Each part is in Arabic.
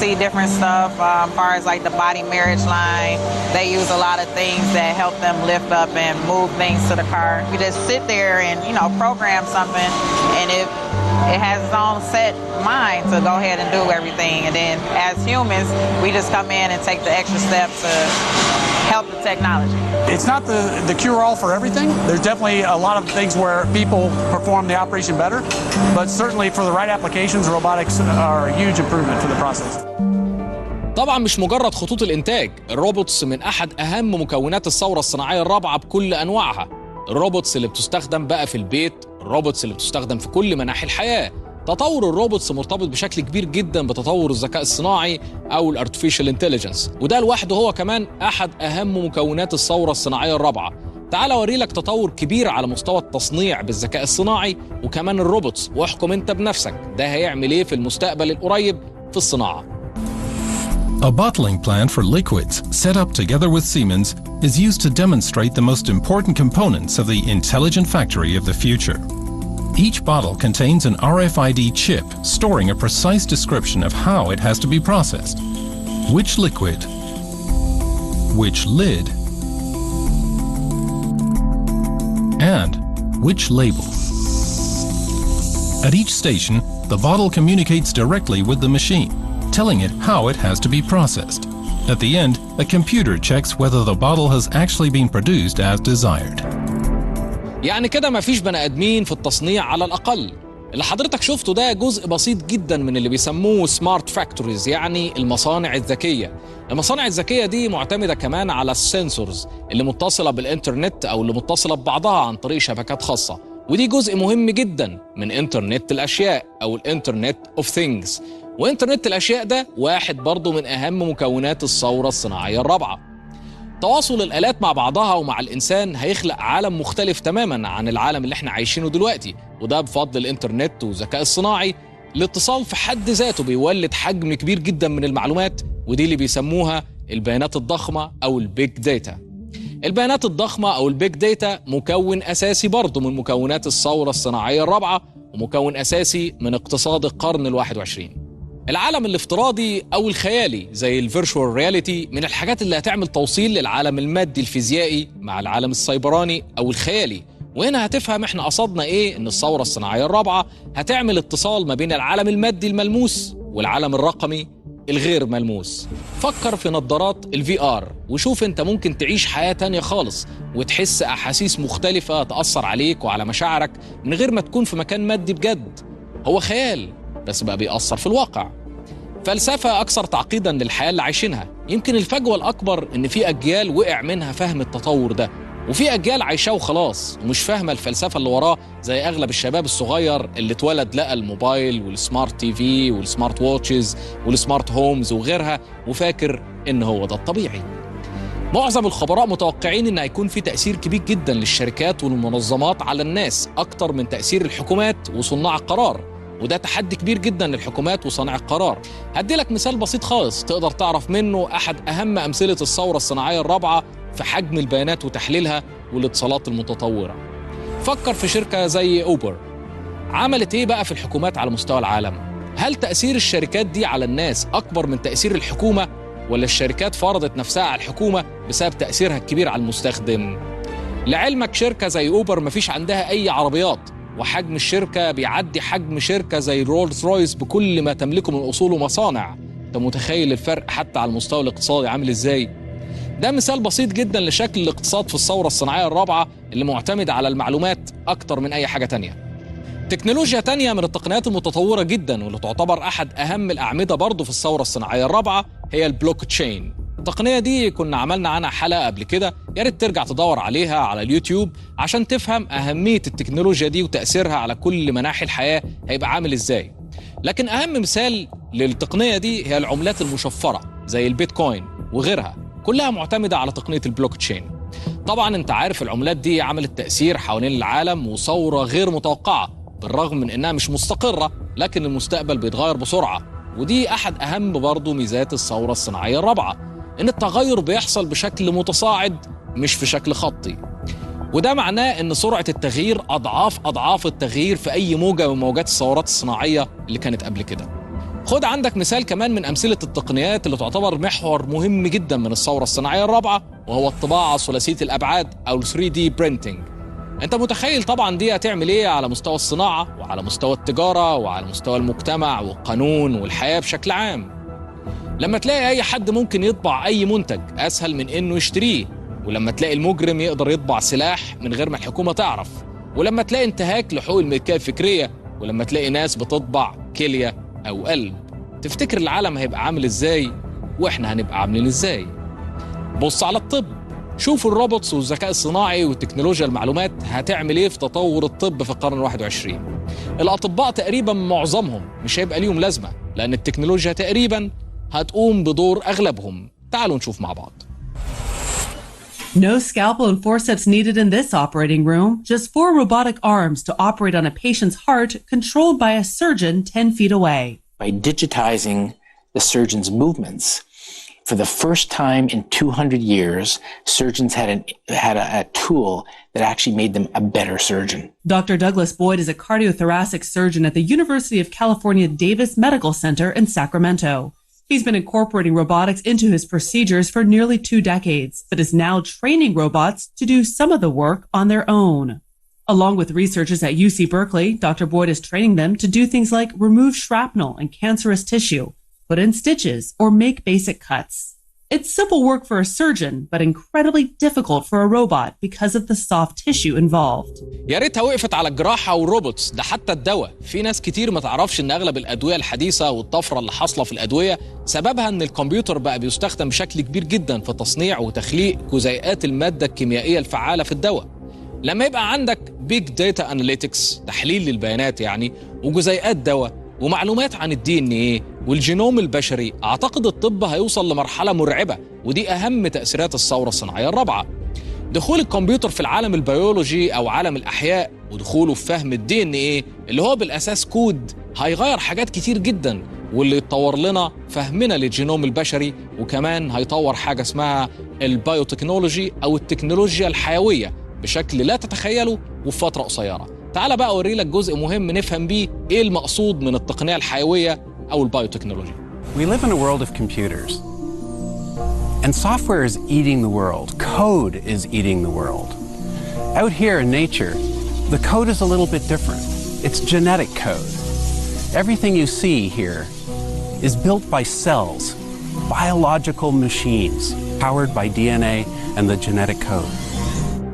see different stuff as far as like the body marriage line. They use a lot of things that help them lift up and move things to the car. You just sit there and, you know, program something, and it has its own set mind to go ahead and do everything. And then as humans, we just come in and take the extra step to help the technology. It's not the cure-all for everything. There's definitely a lot of things where people perform the operation better, but certainly for the right applications, robotics are a huge improvement for the process. طبعا مش مجرد خطوط الإنتاج، الروبوتس من أحد أهم مكونات الثورة الصناعية الرابعة بكل أنواعها. الروبوتس اللي بتستخدم بقى في البيت، الروبوتس اللي بتستخدم في كل مناحي الحياة. تطور الروبوتس مرتبط بشكل كبير جدا بتطور الذكاء الصناعي أو الارتفيشال انتليجنس، وده لوحده هو كمان أحد أهم مكونات الثورة الصناعية الرابعة. تعال أوري لك تطور كبير على مستوى التصنيع بالذكاء الصناعي وكمان الروبوتس، واحكم أنت بنفسك ده هيعمل إيه في المستقبل القريب في الصناعة. A bottling plant for liquids set up together with Siemens is used to demonstrate the most important components of the intelligent factory of the future. Each bottle contains an RFID chip storing a precise description of how it has to be processed, which liquid, which lid, and which label. At each station, the bottle communicates directly with the machine, telling it how it has to be processed. At the end, a computer checks whether the bottle has actually been produced as desired. يعني كده مفيش بني آدمين في التصنيع على الأقل. اللي حضرتك شفته ده جزء بسيط جدا من اللي بيسموه سمارت فاكتوريز، يعني المصانع الذكية. المصانع الذكية دي معتمدة كمان على السنسورز اللي متصلة بالإنترنت أو اللي متصلة ببعضها عن طريق شبكات خاصة، ودي جزء مهم جدا من إنترنت الأشياء أو الإنترنت أوف ثينجز. وإنترنت الأشياء ده واحد برضو من أهم مكونات الثورة الصناعية الرابعة. تواصل الآلات مع بعضها ومع الإنسان هيخلق عالم مختلف تماماً عن العالم اللي احنا عايشينه دلوقتي، وده بفضل الإنترنت والذكاء الصناعي. الاتصال في حد ذاته بيولد حجم كبير جدا من المعلومات، ودي اللي بيسموها البيانات الضخمة أو البيج داتا. البيانات الضخمة أو البيج داتا مكون أساسي برضه من مكونات الثورة الصناعية الرابعة، ومكون أساسي من اقتصاد القرن ال21. العالم الافتراضي أو الخيالي زي الفيرتشوال رياليتي من الحاجات اللي هتعمل توصيل للعالم المادي الفيزيائي مع العالم السيبراني أو الخيالي. وهنا هتفهم احنا قصدنا ايه ان الثورة الصناعية الرابعة هتعمل اتصال ما بين العالم المادي الملموس والعالم الرقمي الغير ملموس. فكر في نظارات الفي ار وشوف انت ممكن تعيش حياة تانية خالص وتحس احاسيس مختلفة تأثر عليك وعلى مشاعرك من غير ما تكون في مكان مادي بجد. هو خيال بس بقى بيأثر في الواقع. فلسفة أكثر تعقيداً للحياة اللي عايشينها. يمكن الفجوة الأكبر إن في أجيال وقع منها فهم التطور ده، وفي أجيال عايشاه وخلاص ومش فاهمة الفلسفة اللي وراه، زي أغلب الشباب الصغير اللي اتولد لقى الموبايل والسمارت تي في والسمارت واتشز والسمارت هومز وغيرها وفاكر إن هو ده الطبيعي. معظم الخبراء متوقعين إن هيكون في تأثير كبير جداً للشركات والمنظمات على الناس أكتر من تأثير الحكومات وصناع القرار، وده تحدي كبير جدا للحكومات وصانع القرار. هدي لك مثال بسيط خالص تقدر تعرف منه أحد أهم أمثلة الثورة الصناعية الرابعة في حجم البيانات وتحليلها والاتصالات المتطورة. فكر في شركة زي أوبر، عملت إيه بقى في الحكومات على مستوى العالم؟ هل تأثير الشركات دي على الناس أكبر من تأثير الحكومة، ولا الشركات فرضت نفسها على الحكومة بسبب تأثيرها الكبير على المستخدم؟ لعلمك شركة زي أوبر مفيش عندها أي عربيات، وحجم الشركة بيعدي حجم شركة زي رولز رويس بكل ما تملكه من أصول ومصانع. أنت متخيل الفرق حتى على المستوى الاقتصادي عامل إزاي؟ ده مثال بسيط جدا لشكل الاقتصاد في الثورة الصناعية الرابعة اللي معتمد على المعلومات أكتر من أي حاجة تانية. تكنولوجيا تانية من التقنيات المتطورة جدا واللي تعتبر أحد أهم الأعمدة برضه في الثورة الصناعية الرابعة هي البلوك تشين. التقنية دي كنا عملنا عنها حلقة قبل كده، يا ريت ترجع تدور عليها على اليوتيوب عشان تفهم أهمية التكنولوجيا دي وتأثيرها على كل مناحي الحياة هيبقى عامل إزاي. لكن أهم مثال للتقنية دي هي العملات المشفرة زي البيتكوين وغيرها، كلها معتمدة على تقنية البلوك تشين. طبعا انت عارف العملات دي عملت تأثير حوالين العالم وثورة غير متوقعة، بالرغم من انها مش مستقرة لكن المستقبل بيتغير بسرعة. ودي احد اهم برضو ميزات الثورة الصناعية الرابعة، ان التغير بيحصل بشكل متصاعد مش في شكل خطي، وده معناه ان سرعة التغيير اضعاف التغيير في اي موجة من موجات الثورات الصناعية اللي كانت قبل كده. خد عندك مثال كمان من أمثلة التقنيات اللي تعتبر محور مهم جدا من الثورة الصناعية الرابعة، وهو الطباعة ثلاثية الأبعاد أو 3D printing. أنت متخيل طبعا دي هتعمل إيه على مستوى الصناعة وعلى مستوى التجارة وعلى مستوى المجتمع والقانون والحياة بشكل عام. لما تلاقي أي حد ممكن يطبع أي منتج أسهل من إنه يشتريه، ولما تلاقي المجرم يقدر يطبع سلاح من غير ما الحكومة تعرف، ولما تلاقي انتهاك لحقوق الملكية الفكرية، ولما تلاقي ناس بتطبع كلية أو قلب، تفتكر العالم هيبقى عامل إزاي وإحنا هنبقى عاملين إزاي؟ بص على الطب، شوفوا الروبوتس والذكاء الصناعي وتكنولوجيا المعلومات هتعمل إيه في تطور الطب في القرن 21. الأطباء تقريبا معظمهم مش هيبقى ليهم لازمة، لأن التكنولوجيا تقريبا هتقوم بدور أغلبهم. تعالوا نشوف مع بعض. No scalpel and forceps needed in this operating room. Just 4 robotic arms to operate on a patient's heart controlled by a surgeon 10 feet away. By digitizing the surgeon's movements, for the first time in 200 years, surgeons had a tool that actually made them a better surgeon. Dr. Douglas Boyd is a cardiothoracic surgeon at the University of California Davis Medical Center in Sacramento. He's been incorporating robotics into his procedures for nearly 2 decades, but is now training robots to do some of the work on their own. Along with researchers at UC Berkeley, Dr. Boyd is training them to do things like remove shrapnel and cancerous tissue, put in stitches, or make basic cuts. It's simple work for a surgeon, but incredibly difficult for a robot because of the soft tissue involved. يا ريتها وقفت على الجراحة والروبوتس، ده حتى الدواء. في ناس كتير ما تعرفش ان اغلب الادوية الحديثة والطفرة اللي حاصلة في الادوية سببها ان الكمبيوتر بقى بيستخدم بشكل كبير جدا في تصنيع وتخليق جزيئات المادة الكيميائية الفعالة في الدواء. لما يبقى عندك بيج داتا اناليتكس، تحليل للبيانات يعني، وجزيئات دواء ومعلومات عن الDNA والجينوم البشري، أعتقد الطب هيوصل لمرحلة مرعبة، ودي أهم تأثيرات الثورة الصناعية الرابعة. دخول الكمبيوتر في العالم البيولوجي أو عالم الأحياء، ودخوله في فهم الDNA اللي هو بالأساس كود، هيغير حاجات كتير جدا، واللي يتطور لنا فهمنا للجينوم البشري، وكمان هيطور حاجة اسمها البيوتكنولوجي أو التكنولوجيا الحيوية بشكل لا تتخيله وفي فترة قصيرة. تعال بقى أوري لك جزء مهم نفهم بيه إيه المقصود من التقنية الحيوية أو البيوتكنولوجيا. We live in a world of computers, and software is eating the world. Code is eating the world. Out here in nature, the code is a little bit different. It's genetic code. Everything you see here is built by cells, biological machines, powered by DNA and the genetic code.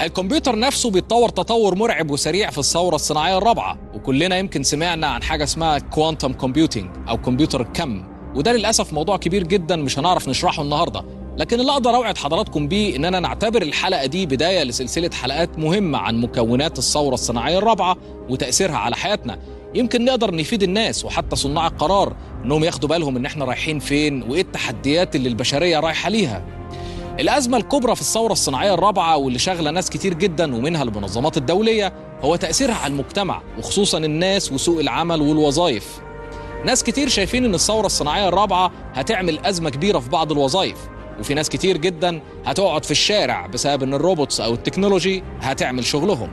الكمبيوتر نفسه بيتطور تطور مرعب وسريع في الثورة الصناعية الرابعة، وكلنا يمكن سمعنا عن حاجة اسمها كوانتم كومبيوتينج أو كمبيوتر الكم، وده للأسف موضوع كبير جدا مش هنعرف نشرحه النهاردة، لكن اللي أقدر أوعد حضراتكم بيه إننا نعتبر الحلقة دي بداية لسلسلة حلقات مهمة عن مكونات الثورة الصناعية الرابعة وتأثيرها على حياتنا. يمكن نقدر نفيد الناس وحتى صناع القرار إنهم ياخدوا بالهم إن إحنا رايحين فين وإيه التحديات اللي البشرية رايحة ليها. الأزمة الكبرى في الثورة الصناعية الرابعة واللي شاغلة ناس كتير جدا ومنها المنظمات الدولية هو تأثيرها على المجتمع، وخصوصا الناس وسوق العمل والوظائف. ناس كتير شايفين إن الثورة الصناعية الرابعة هتعمل أزمة كبيرة في بعض الوظائف، وفي ناس كتير جدا هتقعد في الشارع بسبب إن الروبوتس أو التكنولوجي هتعمل شغلهم.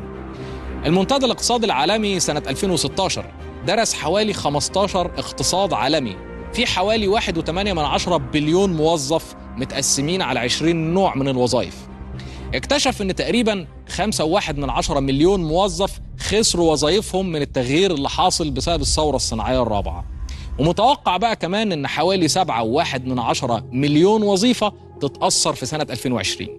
المنتدى الاقتصادي العالمي سنة 2016 درس حوالي 15 اقتصاد عالمي في حوالي 1.8 بليون موظف متقسمين على 20 نوع من الوظائف. اكتشف ان تقريبا 5.1 مليون موظف خسروا وظائفهم من التغيير اللي حاصل بسبب الثورة الصناعية الرابعة، ومتوقع بقى كمان ان حوالي 7.1 مليون وظيفة تتأثر في سنة 2020.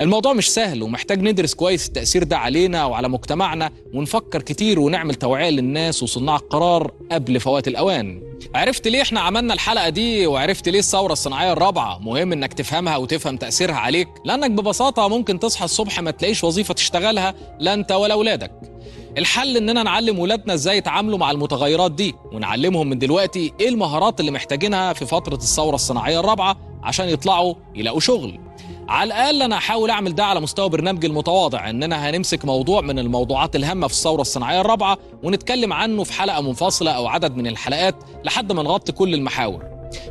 الموضوع مش سهل ومحتاج ندرس كويس التأثير ده علينا وعلى مجتمعنا، ونفكر كتير ونعمل توعية للناس وصناع القرار قبل فوات الأوان. عرفت ليه احنا عملنا الحلقة دي، وعرفت ليه الثورة الصناعية الرابعة مهم انك تفهمها وتفهم تأثيرها عليك، لأنك ببساطة ممكن تصحى الصبح ما تلاقيش وظيفة تشتغلها لا انت ولا أولادك. الحل اننا نعلم ولادنا ازاي يتعاملوا مع المتغيرات دي، ونعلمهم من دلوقتي ايه المهارات اللي محتاجينها في فترة الثورة الصناعية الرابعة عشان يطلعوا يلاقوا شغل. على الأقل أنا هحاول أعمل ده على مستوى برنامج المتواضع، إننا هنمسك موضوع من الموضوعات الهامة في الثورة الصناعية الرابعة ونتكلم عنه في حلقة منفصلة أو عدد من الحلقات لحد ما نغطي كل المحاور.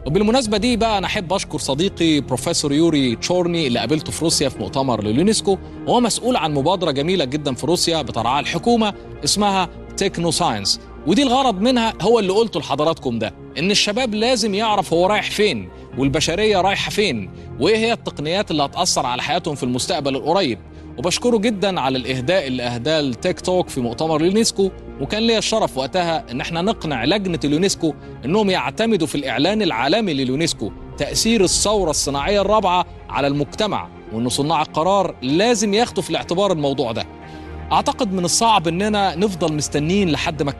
وبالمناسبة دي بقى أنا أحب أشكر صديقي بروفيسور يوري تشورني اللي قابلته في روسيا في مؤتمر لليونسكو، وهو مسؤول عن مبادرة جميلة جدا في روسيا بترعاها الحكومة اسمها تكنو ساينس، ودي الغرض منها هو اللي قلته لحضراتكم ده، إن الشباب لازم يعرف هو رايح فين والبشرية رايحة فين وإيه هي التقنيات اللي هتأثر على حياتهم في المستقبل القريب. وبشكره جدا على الإهداء اللي أهداه التيك توك في مؤتمر اليونسكو، وكان لي الشرف وقتها إن احنا نقنع لجنة اليونسكو إنهم يعتمدوا في الإعلان العالمي لليونسكو تأثير الثورة الصناعية الرابعة على المجتمع، وإن صناع القرار لازم ياخدوا في الاعتبار الموضوع ده. أعتقد من الصعب إننا نفضل مستنين لحد ما